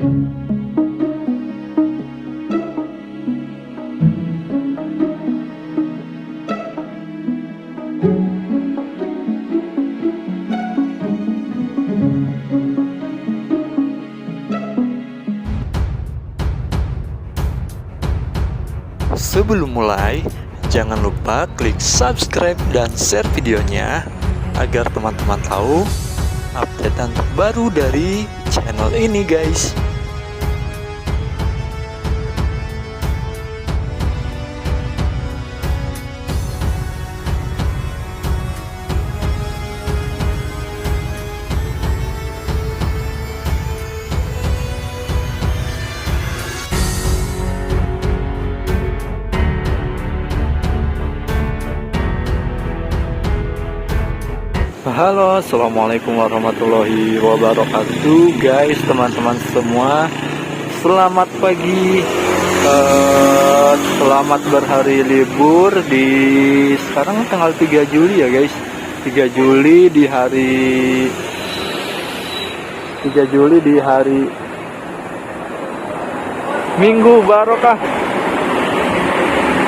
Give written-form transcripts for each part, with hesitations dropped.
Sebelum mulai, jangan lupa klik subscribe dan share videonya agar teman-teman tahu update terbaru dari channel ini, guys. Halo, assalamualaikum warahmatullahi wabarakatuh, guys, teman-teman semua. Selamat pagi, selamat berhari libur di sekarang tanggal 3 Juli ya, guys. 3 Juli di hari Minggu Barokah.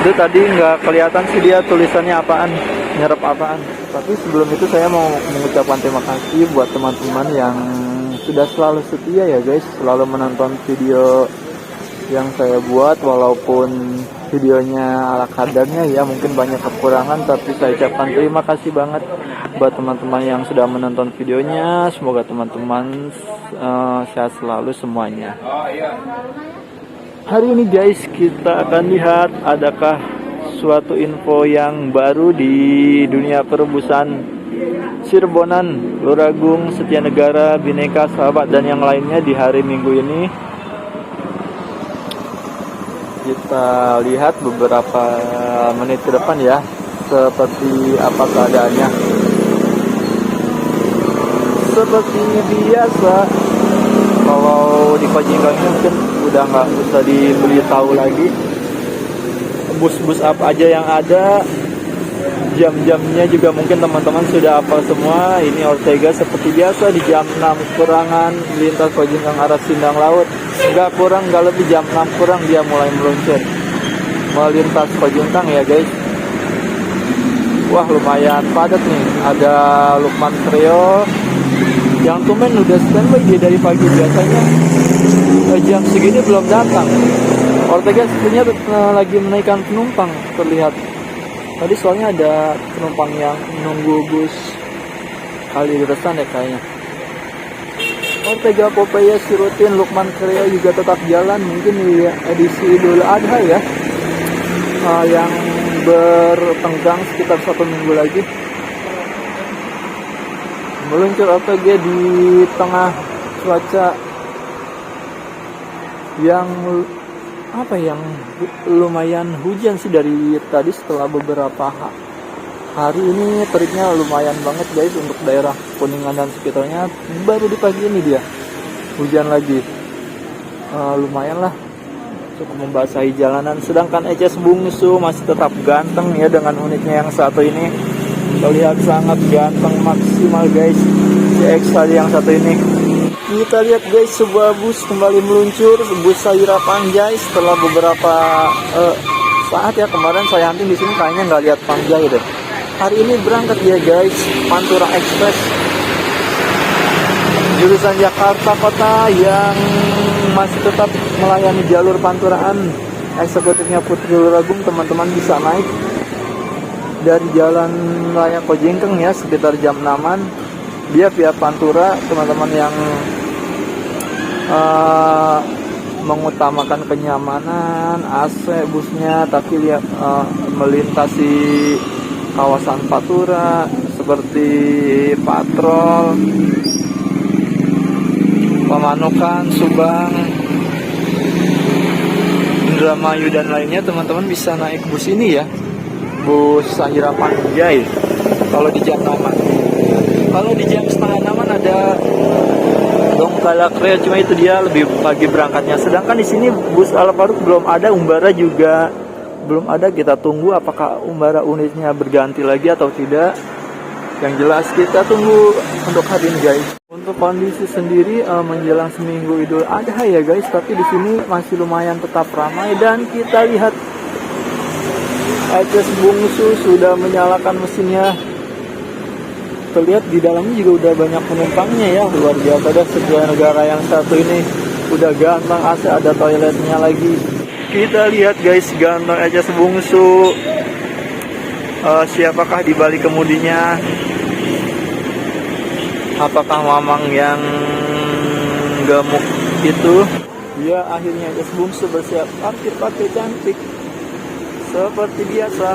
Itu tadi nggak kelihatan sih dia tulisannya apaan, nyerap apaan. Tapi sebelum itu saya mau mengucapkan terima kasih buat teman-teman yang sudah selalu setia ya, guys, selalu menonton video yang saya buat, walaupun videonya ala kadarnya ya, mungkin banyak kekurangan, tapi saya ucapkan terima kasih banget buat teman-teman yang sudah menonton videonya. Semoga teman-teman sehat selalu semuanya. Hari ini, guys, kita akan lihat adakah suatu info yang baru di dunia perebusan Sirbonan, Luragung, Setianegara, Bhinneka, Sahabat, dan yang lainnya di hari Minggu ini. Kita lihat beberapa menit ke depan ya, seperti apa keadaannya. Seperti biasa, kalau di Pajingkang mungkin udah nggak usah diberitahu lagi. Bus-bus apa aja yang ada, jam-jamnya juga mungkin teman-teman sudah hafal semua. Ini Ortega seperti biasa di jam 6 kurangan lintas Pajingkang arah Sindang Laut. Nggak kurang, nggak lebih jam 6 kurang dia mulai meluncur melintas Pajingkang ya, guys. Wah, lumayan padat nih. Ada Lukman Kreo yang tumben udah standby dia dari pagi, biasanya jam segini belum datang. Ortega sebenarnya lagi menaikkan penumpang terlihat. Tadi soalnya ada penumpang yang nunggu bus Kalideresan ya kayaknya. Ortega Popeye si rutin, Lukman Kreo juga tetap jalan, mungkin di edisi Idul Adha ya, yang bertenggang sekitar 1 minggu lagi. Meluncur Ortega di tengah cuaca yang lumayan hujan sih dari tadi. Setelah beberapa hari ini teriknya lumayan banget, guys, untuk daerah Kuningan dan sekitarnya. Baru di pagi ini dia hujan lagi, lumayan lah, cukup membasahi jalanan. Sedangkan ECS Bungsu masih tetap ganteng ya, dengan unitnya yang satu ini terlihat sangat ganteng maksimal, guys. CX tadi yang satu ini. Kita lihat, guys, sebuah bus kembali meluncur, bus Sayura Panjai setelah beberapa saat ya. Kemarin saya hunting di sini kayaknya nggak lihat Panjai deh. Hari ini berangkat ya, guys, Pantura Express jurusan Jakarta Kota yang masih tetap melayani jalur Panturaan. Eksekutifnya Putri Luragung, teman-teman bisa naik dari Jalan Raya Pajingkang ya, sekitar jam 6-an. Dia via Pantura, teman-teman yang mengutamakan kenyamanan AC busnya, tapi lihat melintasi kawasan Pantura seperti Patrol, Pamanukan, Subang, Indramayu dan lainnya. Teman-teman bisa naik bus ini ya, bus Sayura Panjai kalau di jam 6-an. Kalau di jam setengah 6-an ada Donggala Kreo, cuma itu dia lebih pagi berangkatnya. Sedangkan di sini bus Al-Faruq belum ada, Umbara juga belum ada. Kita tunggu apakah Umbara unitnya berganti lagi atau tidak. Yang jelas kita tunggu untuk hari ini guys. Untuk kondisi sendiri menjelang seminggu Idul Adha ya guys, tapi di sini masih lumayan tetap ramai dan kita lihat HS Bungsu sudah menyalakan mesinnya. Terlihat di dalamnya juga udah banyak penumpangnya ya, luar biasa dah. Setia Negara yang satu ini udah ganteng AC, ada toiletnya lagi. Kita lihat guys, ganteng HS Bungsu. Siapakah di balik kemudinya? Apakah Mamang yang gemuk itu? Ya, akhirnya HS Bungsu bersiap parkir cantik seperti biasa.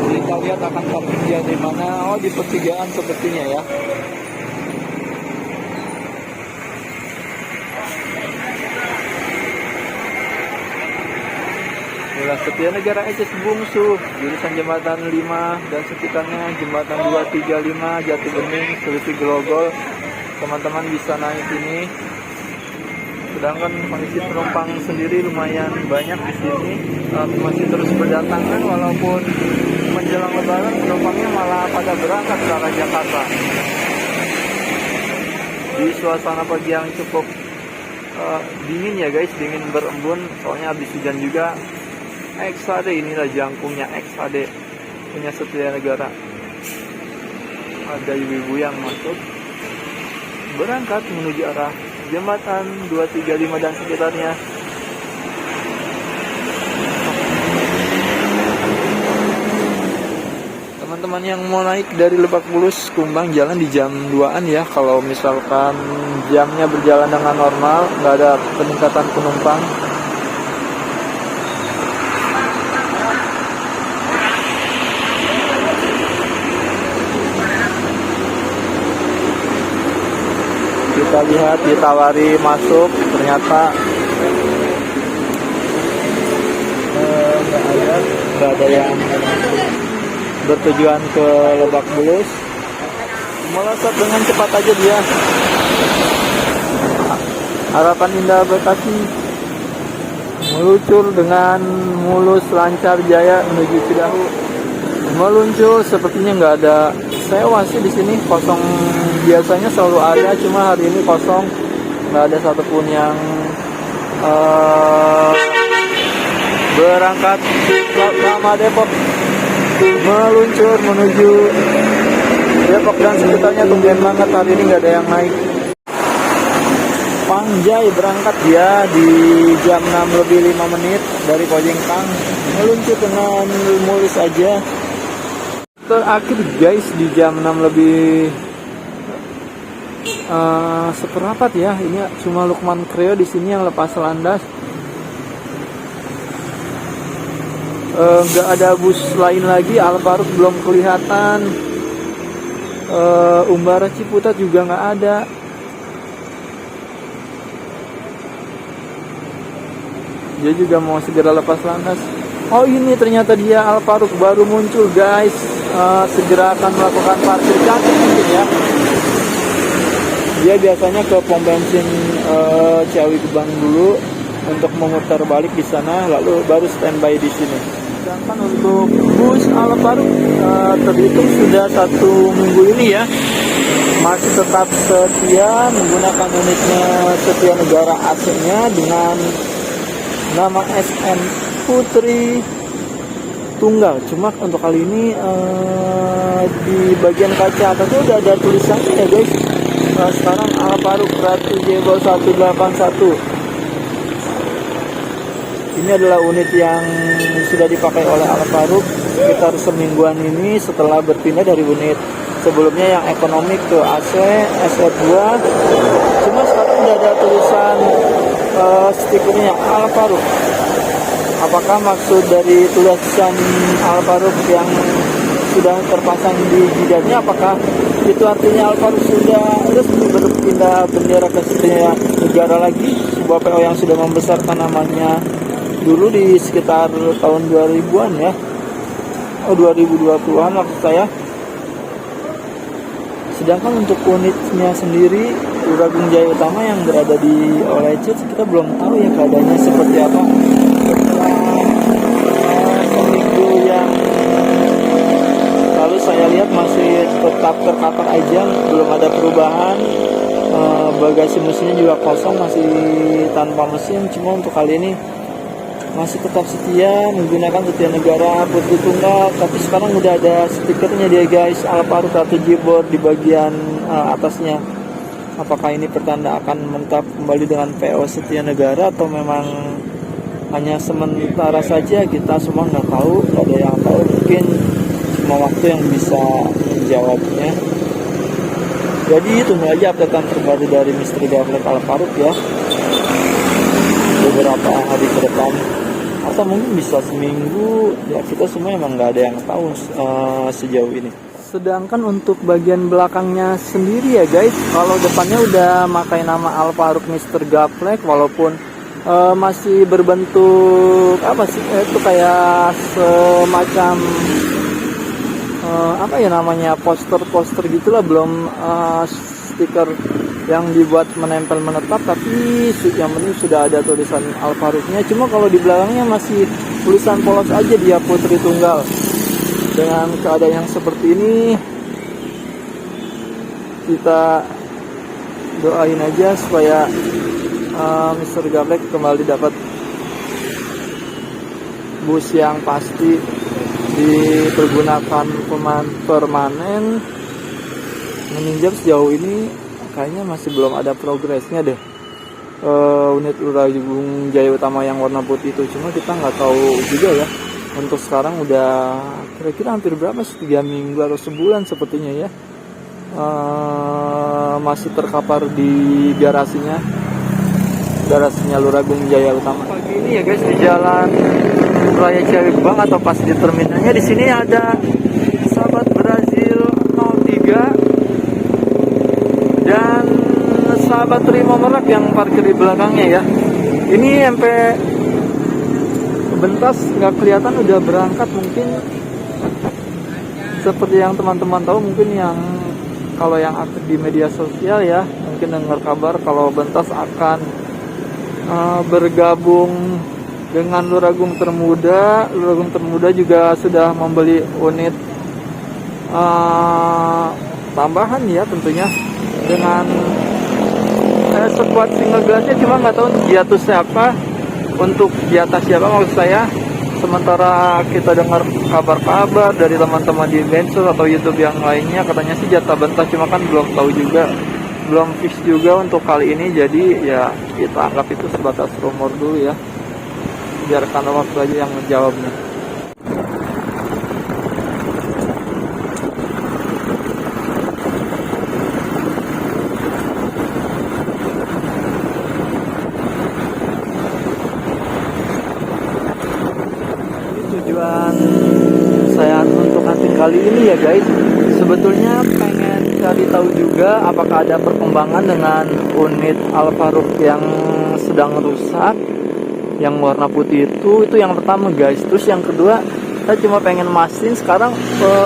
Kita lihat akan parkir dia di mana. Oh, di pertigaan sepertinya ya. Setia Negara HS Bungsu, jurusan Jembatan 5 dan sekitarnya, Jembatan 235 Jati Bening, Selipi Grogol. Teman-teman bisa naik ini. Sedangkan kondisi penumpang sendiri lumayan banyak di sini, masih terus berdatangan walaupun menjelang Lebaran penumpangnya malah pada berangkat ke arah Jakarta. Di suasana pagi yang cukup dingin ya guys, dingin berembun, soalnya habis hujan juga. XHD, inilah jangkungnya XHD punya Setia Negara. Ada ibu-ibu yang masuk berangkat menuju arah Jembatan 235 dan sekitarnya. Teman-teman yang mau naik dari Lebak Bulus Kumbang jalan di jam 2-an ya. Kalau misalkan jamnya berjalan dengan normal, nggak ada peningkatan penumpang. Kita lihat, ditawari masuk, ternyata nggak ada yang bertujuan ke Lebak Bulus. Melesat dengan cepat aja dia. Harapan Indah Bekasi meluncur dengan mulus lancar jaya menuju Cidahu. Meluncur, sepertinya nggak ada sewa sih di sini, kosong. Biasanya selalu ada, cuma hari ini kosong, nggak ada satupun yang berangkat. Nama Depok meluncur menuju Depok dan sekitarnya. Tumben banget hari ini nggak ada yang naik. Pangjai berangkat dia di jam 6:05 dari Pojengkang, meluncur dengan mulus aja. Terakhir guys di jam 6:01 ya. Ini cuma Lukman Kreo di sini yang lepas landas. Nggak ada bus lain lagi. Alparuk belum kelihatan. Umbara Ciputat juga nggak ada. Dia juga mau segera lepas landas. Oh, ini ternyata dia Alparuk baru muncul guys. Segera akan melakukan parkir cantik mungkin ya. Dia biasanya ke pom bensin Ciawi Gebang dulu untuk memutar balik di sana, lalu baru standby di sini. Sedangkan untuk bus Alparuk terhitung sudah 1 minggu ini ya, masih tetap setia menggunakan unitnya Setia Negara AC-nya dengan nama SN Putri Tunggal. Cuma untuk kali ini di bagian kaca atasnya udah ada tulisannya ya guys. Sekarang Alparuk Ratu Jebol 181. Ini adalah unit yang sudah dipakai oleh Alparuk sekitar semingguan ini setelah berpindah dari unit sebelumnya yang ekonomi ke AC SR2. Cuma sekarang udah ada tulisan stikernya Alparuk. Apakah maksud dari tulisan Alparuk yang sudah terpasang di jidatnya, apakah itu artinya Alparuk sudah resmi berpindah bendera ke Setia Negara lagi, sebuah PO yang sudah membesarkan namanya dulu di sekitar tahun 2000-an ya, 2020-an maksud saya. Sedangkan untuk unitnya sendiri Luragung Jaya Utama yang berada di Olecet, kita belum tahu ya keadaannya seperti apa. Seminggu yang lalu saya lihat masih tetap terkapar aja, belum ada perubahan. Bagasi mesinnya juga kosong, masih tanpa mesin. Cuma untuk kali ini masih tetap setia menggunakan Setia Negara Putri Tunggal, tapi sekarang udah ada stikernya dia guys, Alphard R7 board di bagian atasnya. Apakah ini pertanda akan menetap kembali dengan PO Setia Negara atau memang hanya sementara saja? Kita semua nggak tahu, nggak ada yang tahu. Mungkin cuma waktu yang bisa menjawabnya. Jadi tunggu aja updatean terbaru dari Misteri Gaplek Alphard ya, beberapa hari ke depan, atau mungkin bisa seminggu ya, kita semua emang nggak ada yang tahu sejauh ini. Sedangkan untuk bagian belakangnya sendiri ya guys, kalau depannya udah pakai nama Alphard Mr. Gaplek, walaupun masih berbentuk apa sih, itu kayak semacam apa ya namanya, poster-poster gitulah, belum stiker yang dibuat menempel menetap, tapi yang penting sudah ada tulisan Alphardnya. Cuma kalau di belakangnya masih tulisan polos aja, dia Putri Tunggal. Dengan keadaan yang seperti ini, kita doain aja supaya Mr. Gaplek kembali dapat bus yang pasti dipergunakan permanen. Meninjau sejauh ini kayaknya masih belum ada progresnya deh, unit Luragung Jaya Utama yang warna putih itu. Cuma kita nggak tahu juga ya. Untuk sekarang udah kira-kira hampir berapa sih, 3 minggu atau sebulan sepertinya ya, masih terkapar di garasinya Luragung Jaya Utama. Pagi ini ya guys, di Jalan Raya Cirebang atau pas di terminalnya, di sini ada sahabat Brazil 03 dan sahabat Rimo Merak yang parkir di belakangnya ya. Ini sampai bentas nggak kelihatan udah berangkat. Mungkin seperti yang teman-teman tahu, mungkin yang kalau yang aktif di media sosial ya, mungkin dengar kabar kalau Bentas akan bergabung dengan Luragung Termuda. Luragung Termuda juga sudah membeli unit tambahan ya, tentunya dengan sekuat single glassnya. Cuma nggak tahu untuk Giatus siapa, untuk di atas siapa maksud saya. Sementara kita dengar kabar-kabar dari teman-teman di Bensus atau YouTube yang lainnya, katanya sih jatah Bentas, cuma kan belum tahu juga, belum fix juga untuk kali ini. Jadi ya kita anggap itu sebatas rumor dulu ya, biarkan waktu aja yang menjawabnya. Tujuan saya untuk hunting kali ini ya guys, sebetulnya pengen cari tahu juga apakah ada perkembangan dengan unit Alphard yang sedang rusak, yang warna putih itu yang pertama guys. Terus yang kedua, saya cuma pengen mastiin sekarang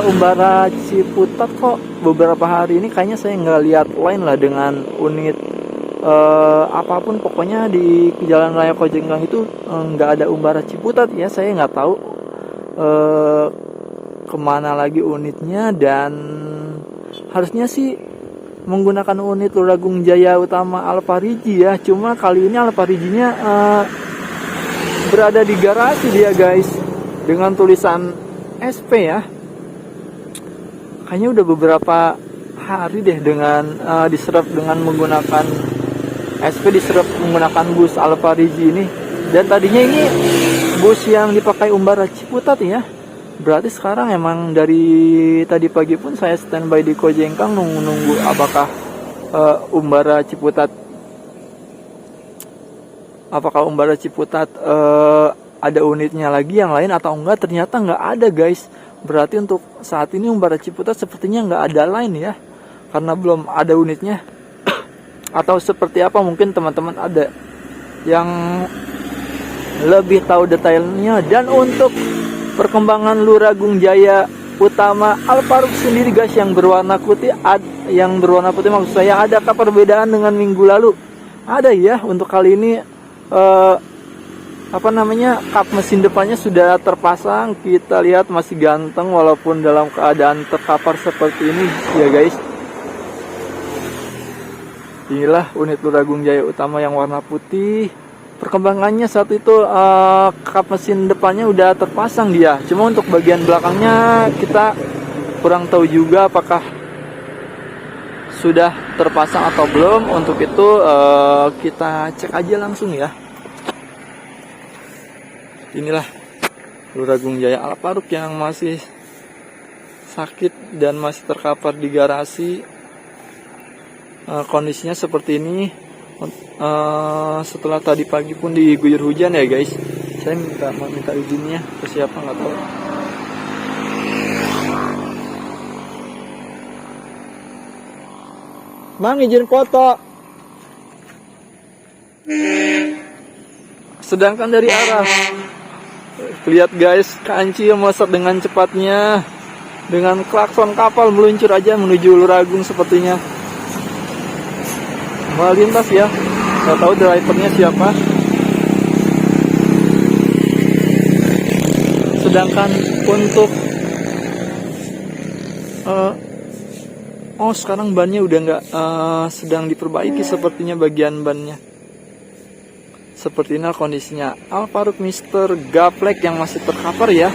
Umbara Ciputat kok beberapa hari ini kayaknya saya nggak lihat lain lah dengan unit apapun. Pokoknya di Jalan Raya Kojenggang itu nggak ada Umbara Ciputat ya. Saya nggak tahu kemana lagi unitnya, dan harusnya sih menggunakan unit Luragung Jaya Utama Alphard ya. Cuma kali ini Alphard-nya berada di garasi dia guys, dengan tulisan SP ya. Kayaknya udah beberapa hari deh dengan diserap dengan menggunakan SP, diserap menggunakan bus Alphard ini. Dan tadinya ini bus yang dipakai Umbara Ciputat ya. Berarti sekarang emang dari tadi pagi pun saya standby di Kojengkang nunggu apakah Umbara Ciputat ada unitnya lagi yang lain atau enggak. Ternyata nggak ada guys. Berarti untuk saat ini Umbara Ciputat sepertinya nggak ada lain ya, karena belum ada unitnya. Atau seperti apa, mungkin teman-teman ada yang lebih tahu detailnya. Dan untuk perkembangan Luragung Jaya utama Alfa Romeo sendiri guys yang berwarna putih, maksud saya, adakah perbedaan dengan minggu lalu? Ada ya. Untuk kali ini kap mesin depannya sudah terpasang. Kita lihat masih ganteng walaupun dalam keadaan terkapar seperti ini ya guys. Inilah unit Luragung Jaya Utama yang warna putih. Perkembangannya saat itu kap mesin depannya udah terpasang dia. Cuma untuk bagian belakangnya kita kurang tahu juga apakah sudah terpasang atau belum. Untuk itu kita cek aja langsung ya. Inilah Luragung Jaya Alfa Romeo yang masih sakit dan masih terkapar di garasi. Kondisinya seperti ini. Setelah tadi pagi pun diguyur hujan ya guys. Saya minta izinnya ke siapa nggak tahu. Mang, izin foto. Sedangkan dari arah, lihat guys, kancil melesat dengan cepatnya, dengan klakson kapal meluncur aja menuju Luragung sepertinya. Melintas ya, nggak tahu drivernya siapa. Sedangkan untuk sekarang bannya udah nggak sedang diperbaiki sepertinya bagian bannya. Seperti ini kondisinya Alfa Romeo Mister Gaplek yang masih terkapar ya.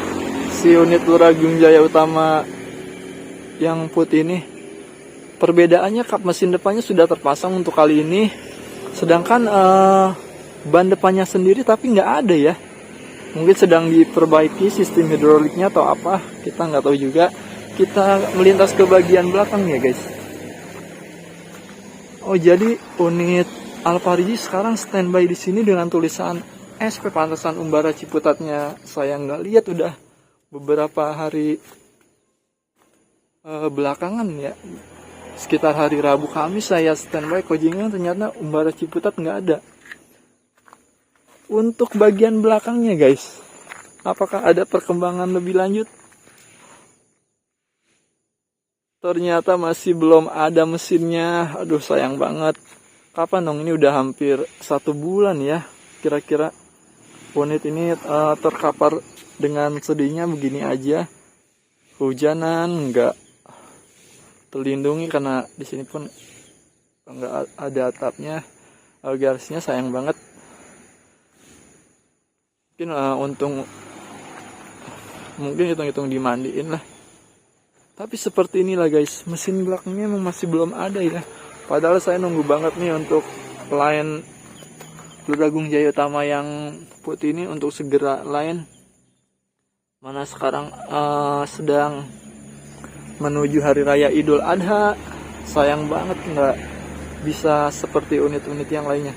Si unit Luragung Jaya Utama yang putih ini. Perbedaannya kap mesin depannya sudah terpasang untuk kali ini. Sedangkan ban depannya sendiri tapi nggak ada ya. Mungkin sedang diperbaiki sistem hidroliknya atau apa. Kita nggak tahu juga. Kita melintas ke bagian belakang ya guys. Oh, jadi unit Alfa Romeo sekarang standby di sini dengan tulisan SP. Pantesan umbara Ciputatnya saya nggak lihat udah beberapa hari belakangan ya. Sekitar hari Rabu Kamis saya standby Kojingan, ternyata umbara Ciputat nggak ada. Untuk bagian belakangnya guys, apakah ada perkembangan lebih lanjut? Ternyata masih belum ada mesinnya. Aduh, sayang banget. Kapan dong, ini udah hampir 1 bulan ya kira-kira unit ini terkapar dengan sedihnya begini aja. Hujanan, nggak terlindungi karena di sini pun nggak ada atapnya. Garasinya sayang banget. Mungkin hitung-hitung dimandiin lah. Tapi seperti inilah guys, mesin belakangnya memang masih belum ada ya. Padahal saya nunggu banget nih untuk line Luragung Jaya Utama yang putih ini untuk segera line. Mana sekarang sedang menuju Hari Raya Idul Adha. Sayang banget nggak bisa seperti unit-unit yang lainnya.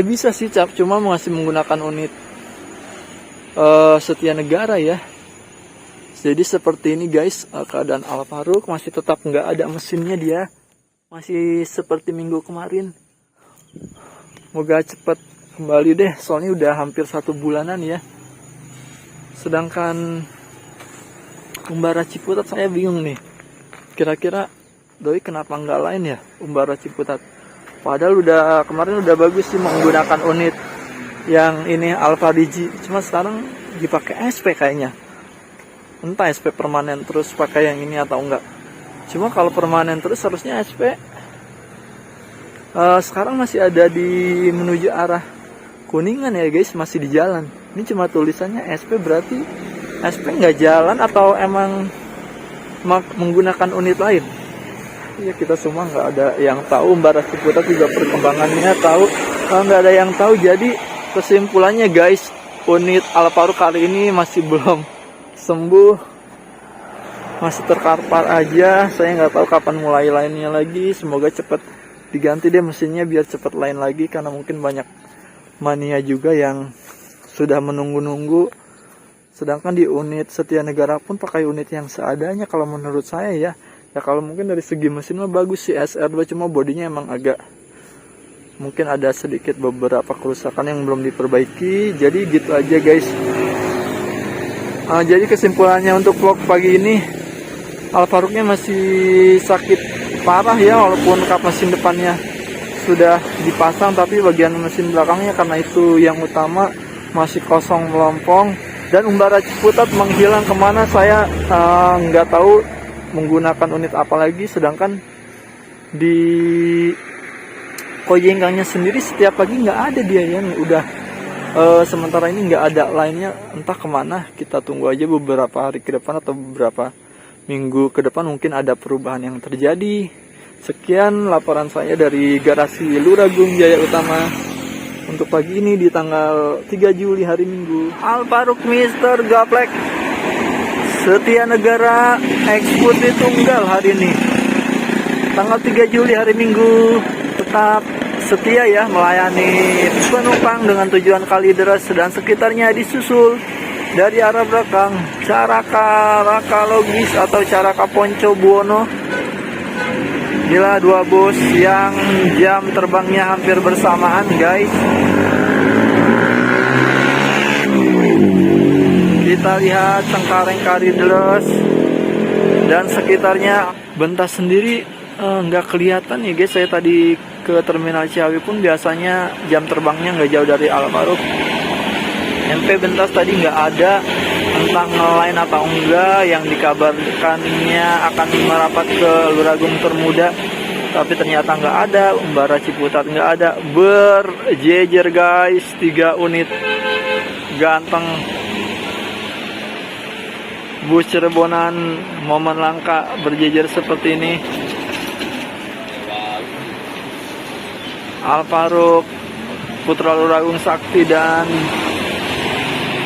Bisa sih Cap, cuma masih menggunakan unit Setia Negara ya. Jadi seperti ini guys, keadaan Alfa Romeo masih tetap nggak ada mesinnya dia. Masih seperti minggu kemarin. Moga cepat kembali deh, soalnya udah hampir 1 bulanan ya. Sedangkan umbara Ciputat saya bingung nih. Kira-kira doi kenapa nggak lain ya umbara Ciputat? Padahal kemarin udah bagus sih menggunakan unit yang ini Alfa Digi. Cuma sekarang dipakai SP kayaknya. Entah SP permanen terus pakai yang ini atau enggak. Cuma kalau permanen terus harusnya SP sekarang masih ada di menuju arah Kuningan ya guys, masih di jalan. Ini cuma tulisannya SP, berarti SP nggak jalan atau emang menggunakan unit lain. Ya kita semua nggak ada yang tahu. Umbara Ciputat juga perkembangannya tahu, nggak ada yang tahu. Jadi kesimpulannya guys, unit Alfa Romeo kali ini masih belum sembuh, masih terkapar aja. Saya nggak tahu kapan mulai lainnya lagi. Semoga cepat diganti deh mesinnya biar cepat lain lagi, karena mungkin banyak mania juga yang sudah menunggu-nunggu. Sedangkan di unit Setia Negara pun pakai unit yang seadanya kalau menurut saya ya. Ya kalau mungkin dari segi mesin mah bagus sih SR2, cuma bodinya emang agak mungkin ada sedikit beberapa kerusakan yang belum diperbaiki. Jadi gitu aja guys. Jadi kesimpulannya untuk vlog pagi ini, Alfaruknya masih sakit parah ya, walaupun kap mesin depannya sudah dipasang, tapi bagian mesin belakangnya karena itu yang utama masih kosong melompong. Dan Umbara Ciputat menghilang kemana saya nggak tahu menggunakan unit apa lagi. Sedangkan di Kojengkangnya sendiri setiap pagi nggak ada dia ya, udah sementara ini nggak ada lainnya, entah kemana. Kita tunggu aja beberapa hari ke depan atau beberapa minggu ke depan mungkin ada perubahan yang terjadi. Sekian laporan saya dari garasi Luragung Jaya Utama untuk pagi ini di tanggal 3 Juli hari Minggu. Alfaruk Mister Gaplek Setia Negara Eksekutif Tunggal hari ini tanggal 3 Juli hari Minggu, tetap setia ya melayani penumpang dengan tujuan Kalideres dan sekitarnya, disusul dari arah belakang Caraka Raka Logis atau Caraka Ponco Buwono. Inilah dua bus yang jam terbangnya hampir bersamaan guys. Kita lihat Cengkareng Kalideres dan sekitarnya. Bentas sendiri nggak kelihatan ya guys. Saya tadi ke Terminal Ciawi pun biasanya jam terbangnya nggak jauh dari Alfaruk. MP Bentas tadi nggak ada, entah ngelain atau enggak. Yang dikabarkannya akan merapat ke Luragung Termuda, tapi ternyata nggak ada. Umbara Ciputat nggak ada, berjejer guys, 3 unit ganteng bus Cirebonan momen langka berjejer seperti ini. Alfaruk, Putra Luragung Sakti dan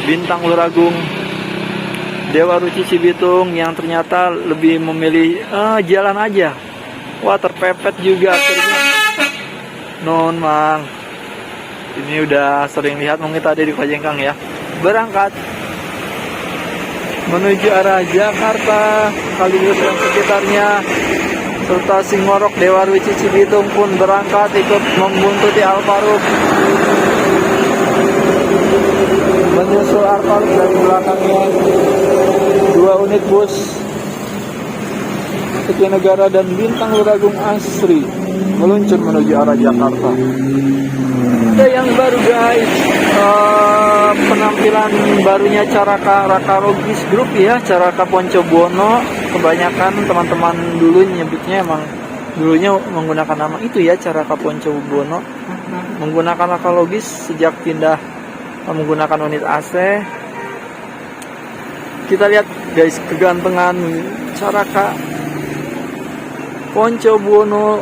Bintang Luragung Dewa Ruci Cibitung yang ternyata lebih memilih jalan aja. Wah, terpepet juga akhirnya. Non mang, ini udah sering lihat mungkin tadi di Kojengkang ya. Berangkat menuju arah Jakarta, Kalideres dan sekitarnya, serta Singorok Dewa Ruci Cibitung pun berangkat ikut membuntuti Alfaruk. Menyusul Alfaruk dari belakangnya 2 unit bus Setia Negara dan Bintang Luragung Asri meluncur menuju arah Jakarta. Ada yang baru guys, penampilan barunya Caraka Raka Logis Group ya, Caraka Ponco Buwono. Kebanyakan teman-teman dulu nyebutnya emang dulunya menggunakan nama itu ya, Caraka Ponco Buwono. Menggunakan Raka Logis sejak pindah menggunakan unit AC. Kita lihat guys kegantengan Caraka Ponco Buwono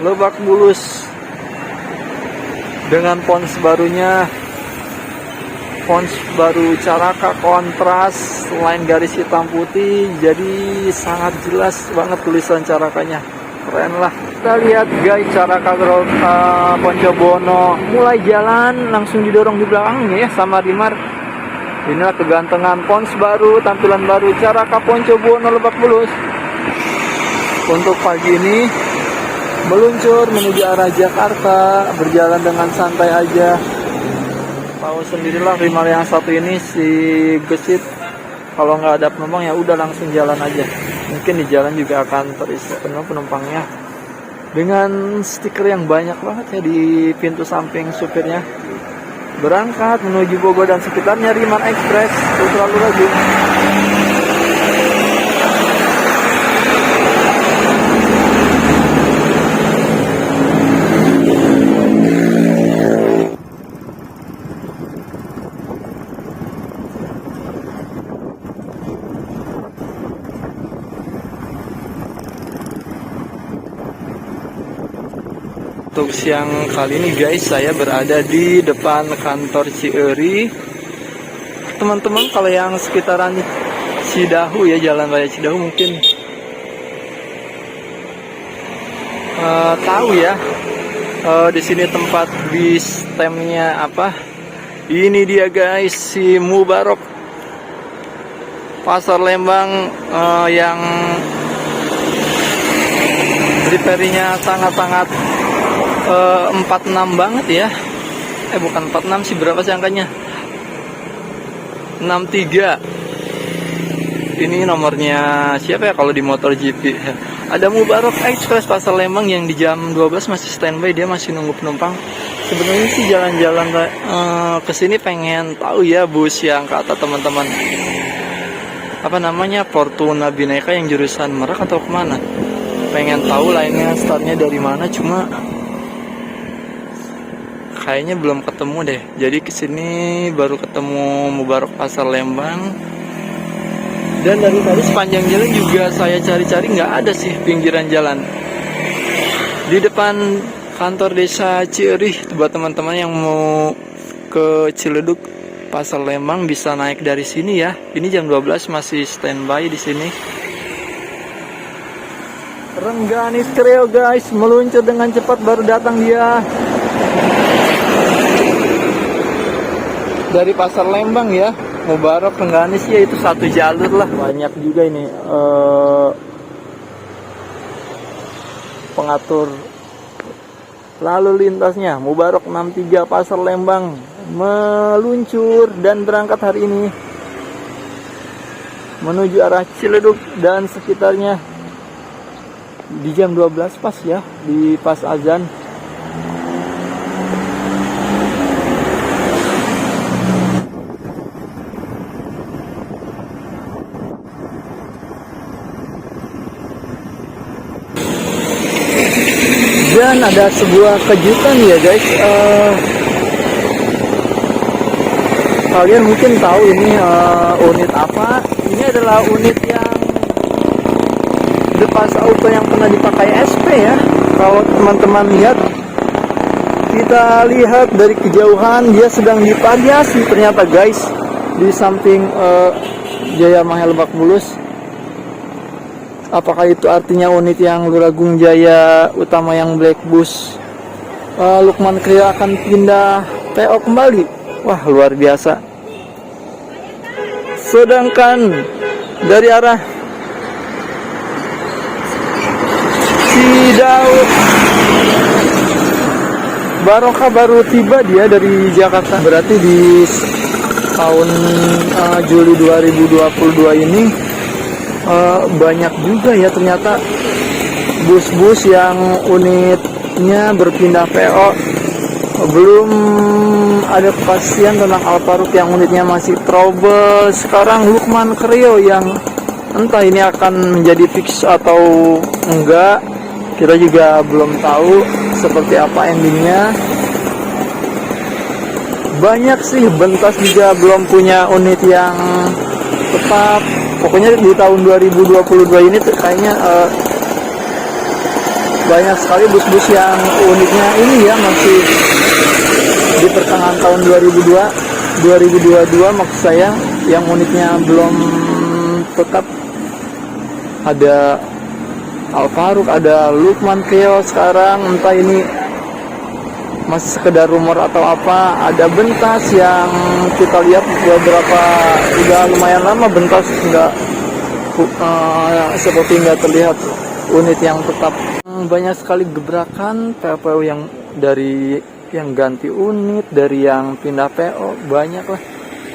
Lebak Bulus dengan pons barunya, pons baru Caraka kontras selain garis hitam putih, jadi sangat jelas banget tulisan Carakanya, keren lah. Kita lihat guys Caraka Ponco Buwono mulai jalan, langsung didorong di belakangnya ya sama Rimar. Inilah kegantengan pons baru, tampilan baru Caraka Ponco Buwono Lebak Bulus. Untuk pagi ini meluncur menuju arah Jakarta, berjalan dengan santai aja. Tahu sendirilah Rimar yang satu ini si gesit, kalau nggak ada penumpang ya udah langsung jalan aja. Mungkin di jalan juga akan terisi penuh penumpangnya. Dengan stiker yang banyak banget ya di pintu samping supirnya. Berangkat menuju Bogor dan sekitarnya, Rimar Express Putra Luragung. Untuk siang kali ini guys, saya berada di depan kantor Cieri. Teman-teman kalau yang sekitaran Cidahu ya, Jalan Raya Cidahu mungkin tahu ya. Di sini tempat bis temnya apa? Ini dia guys, si Mubarok. Pasar Lembang yang repairingnya sangat-sangat 46 banget ya. Bukan 46 sih, berapa sih angkanya? 63. ini nomornya siapa ya kalau di MotoGP. Ada Mubarok Express Pasar Lembang yang di jam 12 masih standby, dia masih nunggu penumpang. Sebenarnya sih jalan-jalan ke sini pengen tahu ya bus yang kata teman-teman apa namanya Fortuna Bineka yang jurusan Merak atau kemana. Pengen tahu lainnya startnya dari mana, cuma kayaknya belum ketemu deh. Jadi kesini baru ketemu Mubarok Pasar Lembang. Dan dari tadi sepanjang jalan juga saya cari-cari nggak ada sih pinggiran jalan. Di depan kantor desa Ciurih, buat teman-teman yang mau ke Ciledug Pasar Lembang bisa naik dari sini ya. Ini jam 12 masih standby di sini. Rengganis Kreo guys, meluncur dengan cepat baru datang dia. Dari Pasar Lembang ya, Mubarok Rengganis ya, itu satu jalur lah. Banyak juga ini pengatur lalu lintasnya. Mubarok 63 Pasar Lembang meluncur dan berangkat hari ini menuju arah Ciledug dan sekitarnya di jam 12 pas ya, di pas azan. Dan ada sebuah kejutan ya guys, kalian mungkin tahu ini unit apa. Ini adalah unit yang Depas Auto yang pernah dipakai SP ya. Kalau teman-teman lihat, kita lihat dari kejauhan dia sedang divariasi ternyata guys, di samping Jaya Mahel Lebak Bulus. Apakah itu artinya unit yang Luragung Jaya Utama yang Black Bus Lukman Kreo akan pindah PO kembali? Wah, luar biasa. Sedangkan dari arah Cidaud Barokah baru tiba dia dari Jakarta. Berarti di tahun Juli 2022 ini banyak juga ya ternyata bus-bus yang unitnya berpindah PO. Belum ada kepastian tentang Alparuk yang unitnya masih trouble. Sekarang Lukman Kreo yang entah ini akan menjadi fix atau enggak, kita juga belum tahu seperti apa endingnya. Banyak sih, Bentas juga belum punya unit yang tetap. Pokoknya di tahun 2022 ini kayaknya banyak sekali bus-bus yang unitnya ini ya masih di pertengahan tahun 2022 maksud saya, yang unitnya belum tetap. Ada Alparuk, ada Lukman Kreo sekarang, entah ini masih sekedar rumor atau apa. Ada Bentas yang kita lihat beberapa udah lumayan lama Bentas nggak seperti nggak terlihat unit yang tetap. Banyak sekali gebrakan PO yang dari yang ganti unit, dari yang pindah PO banyak lah,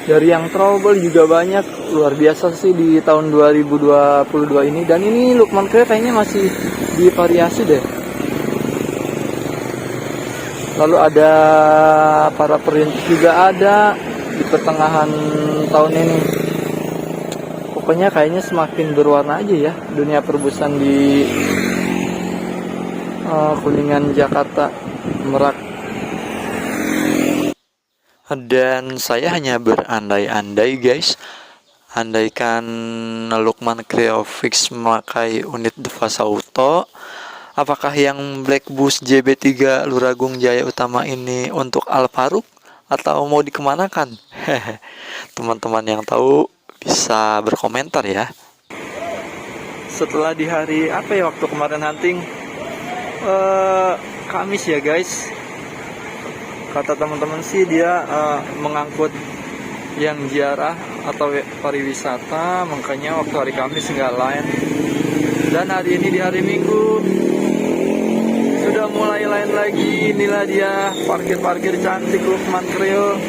dari yang trouble juga banyak. Luar biasa sih di tahun 2022 ini. Dan ini Lukman Kreo kayaknya masih divariasi deh. Lalu ada para perintis juga ada di pertengahan tahun ini. Pokoknya kayaknya semakin berwarna aja ya dunia perbusan di Kuningan, Jakarta, Merak. Dan saya hanya berandai-andai guys, andaikan Lukman Kreo fix memakai unit Depas Auto, apakah yang Black Bus JB3 Luragung Jaya Utama ini untuk Alparuk atau mau dikemanakan? Teman-teman yang tahu bisa berkomentar ya. Setelah di hari apa ya waktu kemarin hunting, Kamis ya guys, kata teman-teman sih dia mengangkut yang ziarah atau pariwisata, makanya waktu hari Kamis nggak lain. Dan hari ini di hari Minggu sudah mulai lain lagi. Inilah dia parkir-parkir cantik Lukman Kreo.